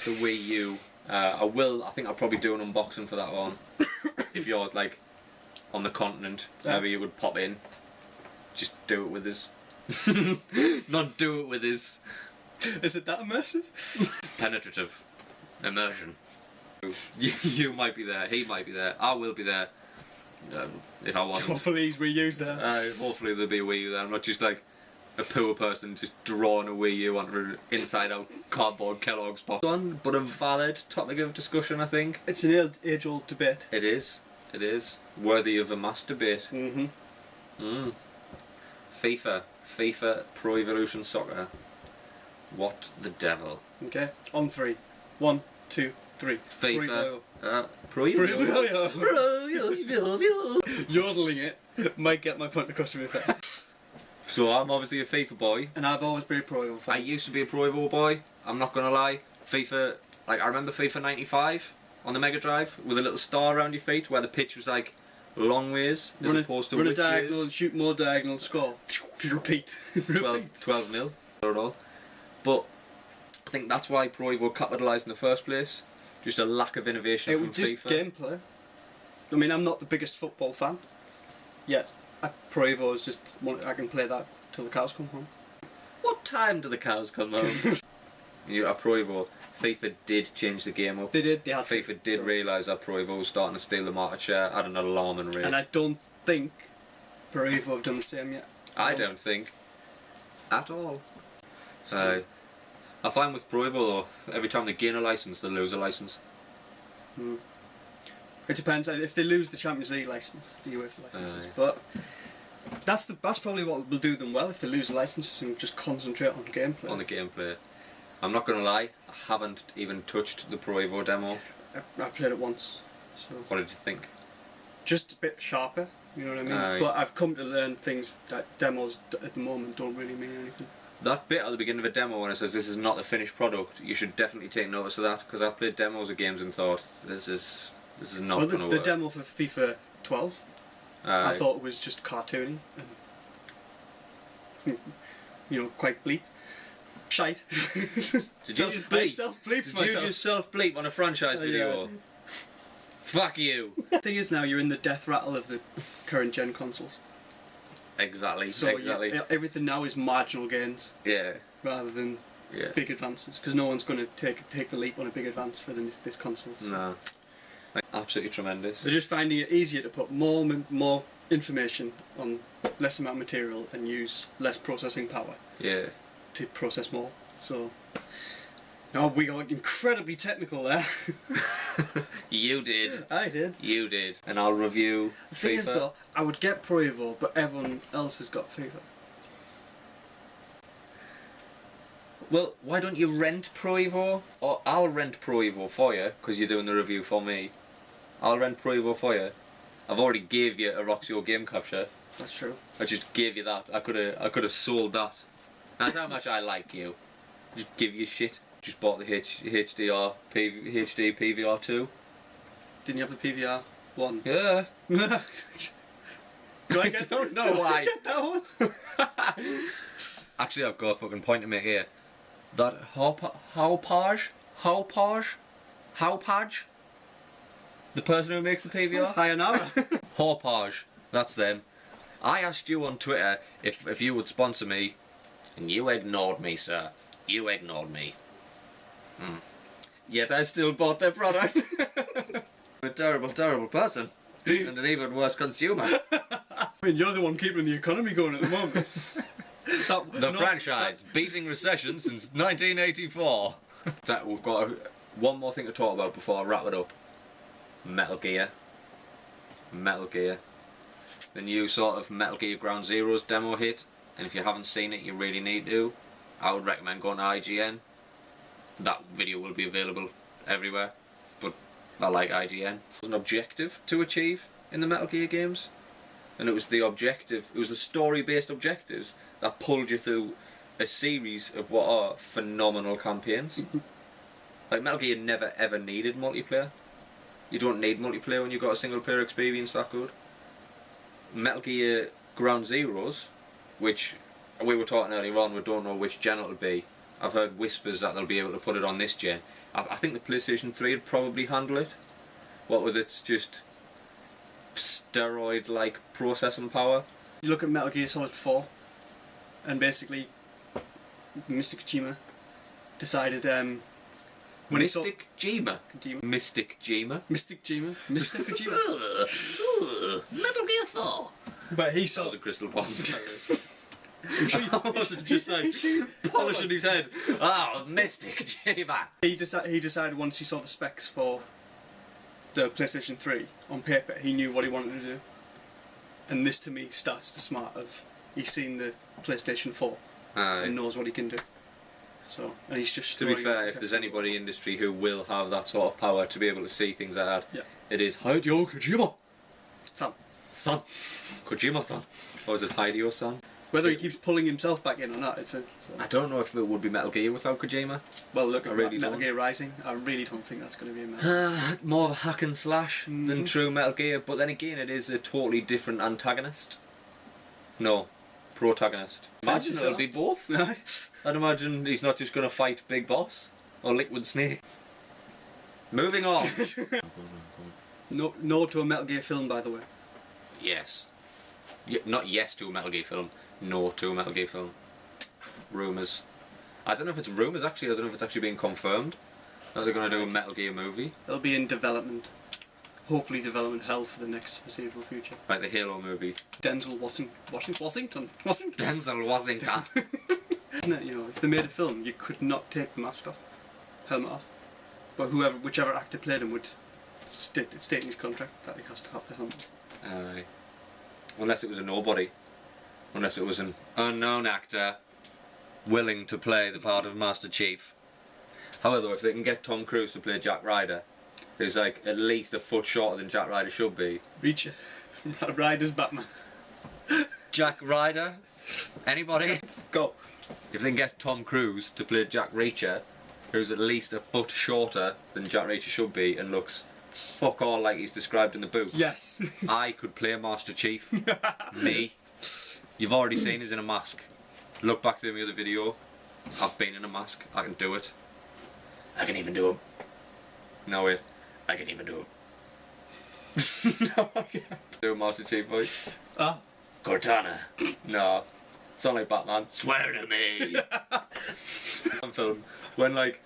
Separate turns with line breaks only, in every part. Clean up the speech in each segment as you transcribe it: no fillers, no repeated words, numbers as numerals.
the Wii U. I think I'll probably do an unboxing for that one. If you're like on the continent, maybe you would pop in. Just do it with us. Not do it with us.
Is it that immersive?
Penetrative. Immersion. You might be there, he might be there, I will be there. If I want.
Hopefully he's reused there.
Hopefully there'll be a Wii U there. I'm not just like a poor person just drawing a Wii U onto an inside-out cardboard Kellogg's box. But a valid topic of discussion, I think.
It's an age-old debate.
It is. It is. Worthy of a mass debate. FIFA Pro Evolution Soccer. What the devil?
Okay, on 3. 1, 2, 3.
FIFA. Pro Evo.
Yodeling it might get my point across with it.
So I'm obviously a FIFA boy.
And I've always been a Pro Evo fan.
I used to be a Pro Evo boy. I'm not gonna lie. FIFA, like I remember FIFA 95 on the Mega Drive with a little star around your feet where the pitch was like long ways as opposed to
run a
width
diagonal,
ways.
shoot more diagonal, score. Repeat.
12-0 at all. But I think that's why Pro Evo capitalised in the first place. Just a lack of innovation from
just
FIFA.
Gameplay. I mean, I'm not the biggest football fan yet. Pro Evo is just I can play that till the cows come home.
What time do the cows come home? You're a Pro Evo. FIFA did change the game up.
They did. They had
FIFA did realise that Pro Evo was starting to steal the market share at an alarming rate.
And I don't think Pro Evo have done the same yet.
I don't think at all. I find with Pro Evo though, every time they gain a licence, they lose a licence.
It depends. If they lose the Champions League licence, the UEFA licences, but that's probably what will do them well if they lose the licences and just concentrate on gameplay.
On the gameplay. I'm not gonna lie, I haven't even touched the Pro Evo demo.
I've played it once. So.
What did you think?
Just a bit sharper, you know what I mean? But I've come to learn things that demos at the moment don't really mean anything.
That bit at the beginning of a demo when it says this is not the finished product, you should definitely take notice of that, because I've played demos of games and thought this is not going to work.
The demo for FIFA 12, I thought it was just cartoony and quite bleep. Shite.
Did you just bleep? Did you just self-bleep on a Phranchize video? Fuck you!
The thing is now you're in the death rattle of the current gen consoles.
Exactly.
So
exactly.
Everything now is marginal gains.
Yeah.
Rather than big advances, because no one's going to take the leap on a big advance for this console. So.
No. Absolutely tremendous.
They're just finding it easier to put more information on less amount of material and use less processing power.
Yeah.
To process more. So. Oh, we got incredibly technical there.
You did.
I did.
You did. And I'll review
The thing
FIFA.
is though, I would get Pro Evo, but everyone else has got FIFA.
Well, why don't you rent Pro Evo? Or I'll rent Pro Evo for you, because you're doing the review for me. I'll rent Pro Evo for you. I've already gave you a Roxio game capture.
That's true.
I just gave you that. I could have sold that. That's how much I like you. Just give you shit. Just bought the HD PVR 2.
Didn't you have the PVR 1?
Yeah.
Do I get
don't know why.
Get that one?
Actually, I've got a fucking point to make here. That Hauppauge, the person who makes the PVR.
Sayonara.
Hauppauge, that's them. I asked you on Twitter if you would sponsor me, and you ignored me, sir. You ignored me. Yet I still bought their product. A terrible, terrible person. And an even worse consumer.
I mean, you're the one keeping the economy going at the moment.
The franchise, beating recession since 1984. We've got one more thing to talk about before I wrap it up. Metal Gear. Metal Gear. The new sort of Metal Gear Ground Zeroes demo hit. And if you haven't seen it, you really need to. I would recommend going to IGN. That video will be available everywhere. But I like IGN. It was an objective to achieve in the Metal Gear games. And it was the story-based objectives that pulled you through a series of what are phenomenal campaigns. Like, Metal Gear never ever needed multiplayer. You don't need multiplayer when you've got a single player experience that good. Metal Gear Ground Zeroes, which we were talking earlier on, we don't know which gen it'll be. I've heard whispers that they'll be able to put it on this gen. I think the PlayStation 3 would probably handle it. What with its just steroid-like processing power.
You look at Metal Gear Solid 4, and basically, Mr. Kojima decided when
Mystic Kojima. Mystic Kojima.
Mystic Kojima. Mr. Kojima.
Metal Gear 4.
But he
That
saw
was a crystal bomb.
I'm sure
I wasn't just like polishing his head. Oh, Mystic Kojima.
he decided once he saw the specs for the PlayStation 3 on paper, he knew what he wanted to do. And this to me starts the smart of he's seen the PlayStation 4 and knows what he can do. So, and he's just.
To be fair, if there's anybody in industry who will have that sort of power to be able to see things like that,
yeah,
it is Hideo Kojima.
Son.
Kojima-san. Or is it Hideo-san?
Whether he keeps pulling himself back in or not,
I don't know if it would be Metal Gear without Kojima.
Well, look at
really
Metal Gear Rising. I really don't think that's going to be a Metal.
More of a hack and slash than true Metal Gear, but then again, it is a totally different antagonist. No, protagonist. Imagine it'll be both. I'd imagine he's not just going to fight Big Boss or Liquid Snake. Moving on.
No to a Metal Gear film, by the way.
Yes. Not yes to a Metal Gear film. No to a Metal Gear film. Rumours. I don't know if it's rumours actually. I don't know if it's actually being confirmed that they're going to do a Metal Gear movie.
It'll be in development. Hopefully development hell for the next foreseeable future.
Like the Halo movie.
Denzel Washington.
Denzel Washington.
You know, if they made a film, you could not take the mask off, helmet off. But whichever actor played him would state in his contract that he has to have the helmet.
Unless it was a nobody. Unless it was an unknown actor willing to play the part of Master Chief. However, if they can get Tom Cruise to play Jack Ryder, who's like at least a foot shorter than Jack Ryder should be.
Reacher. Ryder's Batman.
Jack Ryder? Anybody?
Go.
If they can get Tom Cruise to play Jack Reacher, who's at least a foot shorter than Jack Reacher should be and looks fuck all like he's described in the book.
Yes.
I could play Master Chief. Me. You've already seen us in a mask. Look back to the other video. I've been in a mask. I can do it. I can even do it. No wait. I can even do it. No, I can't. Do a Master Chief voice. Cortana. No. Sound like Batman. Swear to me. Film when like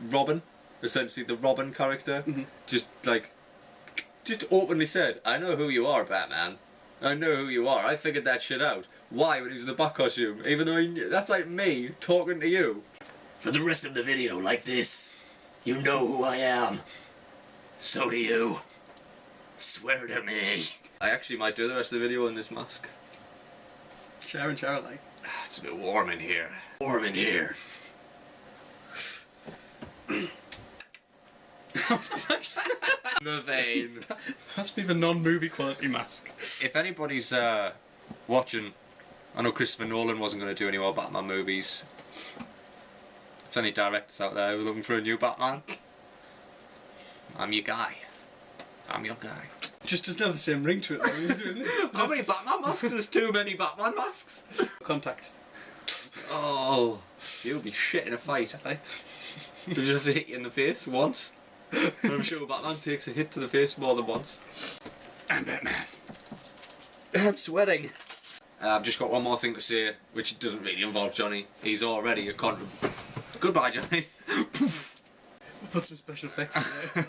Robin, essentially the Robin character, just openly said, "I know who you are, Batman. I know who you are. I figured that shit out." Why, when he was in the bat costume? Even though that's like me talking to you. For the rest of the video, like this, you know who I am. So do you. Swear to me. I actually might do the rest of the video in this mask.
Sharon like.
It's a bit warm in here. Warm in here. The vein.
Must be the non-movie quality mask.
If anybody's watching, I know Christopher Nolan wasn't going to do any more Batman movies. If there's any directors out there who are looking for a new Batman, I'm your guy. I'm your guy.
Just doesn't have the same ring to it though. You're doing this.
How many Batman masks? There's too many Batman masks.
Contacts.
Oh, you'll be shit in a fight. Did you have to hit you in the face once? I'm sure Batman takes a hit to the face more than once. I'm Batman. I'm sweating. I've just got one more thing to say, which doesn't really involve Jonny. He's already a con. Goodbye, Jonny. Poof.
We'll put some special effects in there.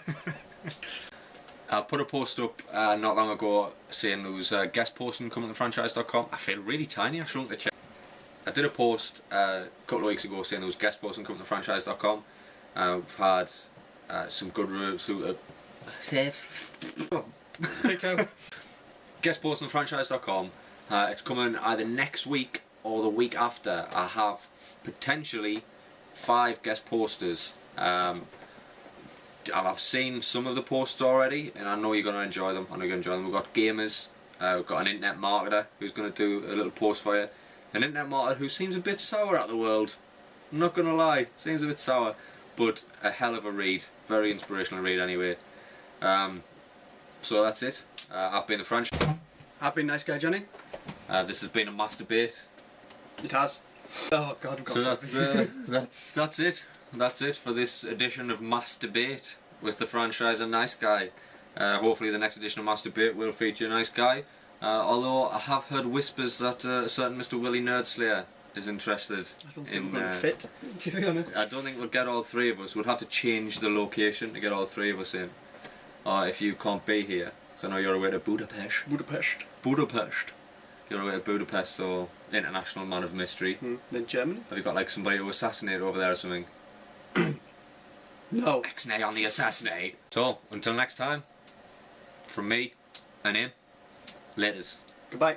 I put a post up not long ago saying there was guest posting coming to Phranchize.com. I feel really tiny, I shrunk the check. I did a post a couple of weeks ago saying there was guest posting coming to Phranchize.com. We've had some good reviews.
Take time.
Guest posting on Phranchize.com. It's coming either next week or the week after. I have potentially 5 guest posters. I've seen some of the posts already, and I know you're going to enjoy them. We've got gamers, we've got an internet marketer who's going to do a little post for you. An internet marketer who seems a bit sour at the world. I'm not going to lie, seems a bit sour, but a hell of a read. Very inspirational read anyway. So that's it. I've been the French.
I've been nice guy Jonny.
This has been a masturbate.
It has. Oh God, we've got
So that's it. That's it for this edition of Mass Debate with the Phranchize and Nice Guy. Hopefully the next edition of Mass Debate will feature a Nice Guy. Although I have heard whispers that a certain Mr. Willie Nerdslayer is interested.
I don't think we're going to fit, to be honest.
I don't think we'll get all three of us. We'll have to change the location to get all three of us in. If you can't be here. So I know you're away to Budapest. You're away to Budapest, so international man of mystery.
Then Germany?
Have you got like somebody to assassinate over there or something?
No.
X-nay on the assassinate. So, until next time, from me and him, laters.
Goodbye.